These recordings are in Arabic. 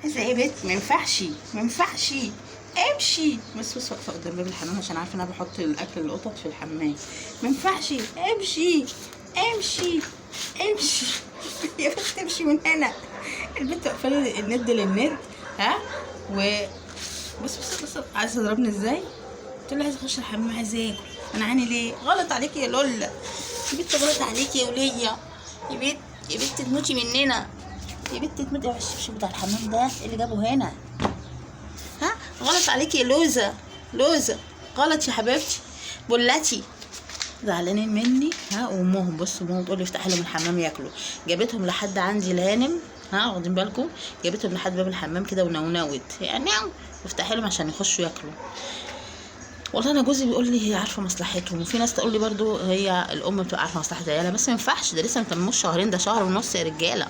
عايزه ايه يا بت؟ ما ينفعش ما ينفعش. امشي. بس واقفه قدام باب الحمام عشان عارفه ان انا بحط الاكل للقطط في الحمام. ما ينفعش. امشي امشي امشي. يا بت امشي من هنا. البت واقفه لي الند للند. ها و بس عايزه تضربني ازاي؟ قلت له عايزه اخش الحمام، عايزه اكل. انا عاني ليه؟ غلط عليكي يا لولا. يا بت غلط عليكي يا وليه. يا بت يا بت تموتي مننا. يا بت تموتي. اوعي الشبشب بتاع الحمام ده إيه اللي جابه هنا؟ ها غلط عليكي يا لوزه. لوزه غلط يا حبيبتي. بولتي زعلانين مني. ها وامهم بصوا امهم تقول لي افتحي لهم الحمام ياكلوا. جابتهم لحد عندي الهانم. ها واخدين بالكم؟ جابتهم لحد باب الحمام كده ونونوت يعني افتحي لهم عشان يخشوا ياكلوا. والله انا جوزي بيقول لي هي عارفه مصلحتهم، وفي ناس تقول لي برضو هي الام بتبقى عارفه مصلحه عيالها، بس ما ينفعش. ده لسه متموش شهرين، ده شهر ونص يا رجاله.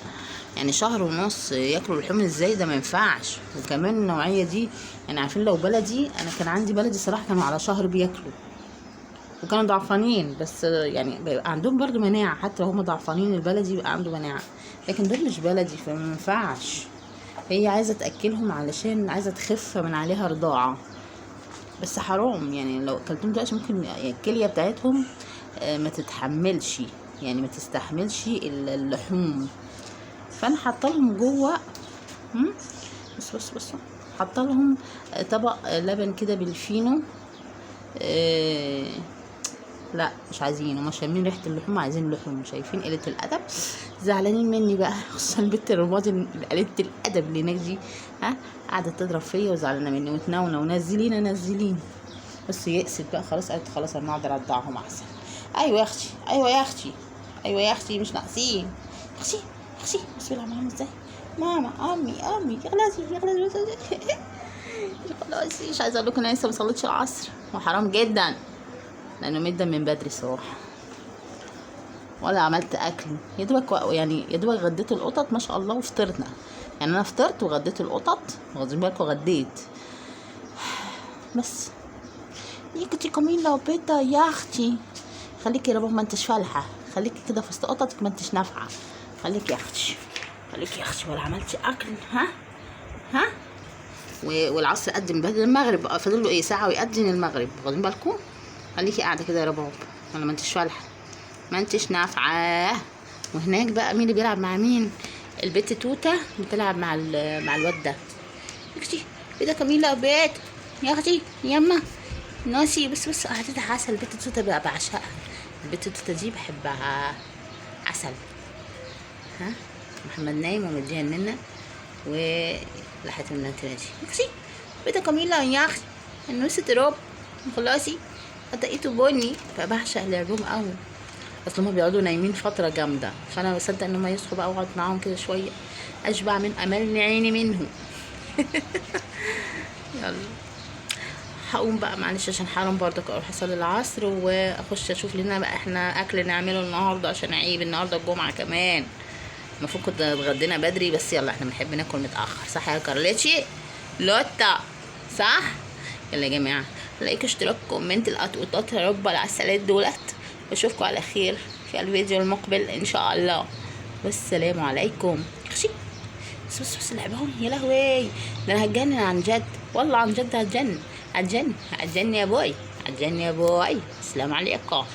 يعني شهر ونص ياكلوا لحوم ازاي؟ ده ما ينفعش. وكمان النوعيه دي يعني عارفين لو بلدي، انا كان عندي بلدي صراحه كانوا على شهر بياكلوا وكانوا ضعفانين، بس يعني بيبقى عندهم برضو مناعه. حتى لو هم ضعفانين البلدي بيبقى عنده مناعه، لكن دول مش بلدي فما ينفعش. هي عايزه تاكلهم علشان عايزه تخف من عليها رضاعه، بس حرام. يعني لو اكلتهم دلوقتي ممكن الكليه بتاعتهم ما تتحملش، يعني ما تستحملش اللحوم. فانا حاطه لهم جوه. بس حاطه لهم طبق لبن كده بالفينو. لا مش عايزين، هما شامين ريحه اللحوم عايزين لحوم. شايفين قله الادب؟ زعلانين مني بقى، خصوصا البت الرمادي قلة الادب اللي هناك دي. ها قاعده تضرب فيا وزعلانه مني وتناونه ونزلينا نزلين. بس يأست بقى خلاص، قالت خلاص انا اقدر ارضعهم احسن. ايوه يا اختي ايوه يا اختي ايوه يا اختي مش ناقصين. اختي اختي بصي لها ماما ازاي. ماما امي يا خلاص مش عايزه اقول لكم انا لسه ما صليتش العصر، وحرام جدا لانه مدة من بدري صراحه، ولا عملت اكل. يا دوبك يعني يا دوبك غديت القطط ما شاء الله وفطرنا. يعني انا فطرت وغديت القطط، واخدين بالكم غديت بس. يا اختي كميلة وبيضة يا اختي. خليكي يا رب ما انتش فالحة، خليكي كده في وسط قططك ما انتش نافعة. خليكي يا اختي خليكي يا اختي. ولا عملتي اكل؟ ها والعصر قدم بعد المغرب بقى، فاضل له ايه ساعة ويقدم المغرب، واخدين بالكم؟ خليكي قاعدة كده يا رباب، ولا ما انتش فالحة ما انتش نافعة. وهناك بقى مين اللي بيلعب مع مين؟ البت توتة بتلعب مع الواد ده. يا اختي ايه ده كميلة بيت يا اختي يما ناسي. بس قعدتها عسل. البت توتة بقى بعشقها. البت توتة دي بحبها عسل. ها محمد نايم ومديها لنا ولحقت منها تنادي يا اختي بيتا كميلة يا اختي النوسة تراب خلاصي لقيته بني. فبعشق لعبهم قوي، اصل هما بيقعدوا نايمين فترة جامدة، فانا بصدق ان هما يصحوا بقى واقعد معاهم كده شوية اشبع من امل عيني منهم. يلا هقوم بقى معلش عشان حرام برضك اروح اصلي العصر واخش اشوف لنا بقى احنا اكل نعمله النهارده عشان عيب النهارده الجمعه كمان. المفروض كنت اتغدينا بدري، بس يلا احنا بنحب ناكل متاخر صح يا كارليتشي لوتا؟ صح. يلا يا جماعه لايك اشتراك كومنت القطقطات يا رب العسلات دولت، واشوفكم على خير في الفيديو المقبل ان شاء الله، والسلام عليكم. اخشي بس لعبهم يا لهوي، ده انا هتجنن عن جد، والله عن جد هتجنن يا بوي، هتجنن يا بوي. السلام عليكم.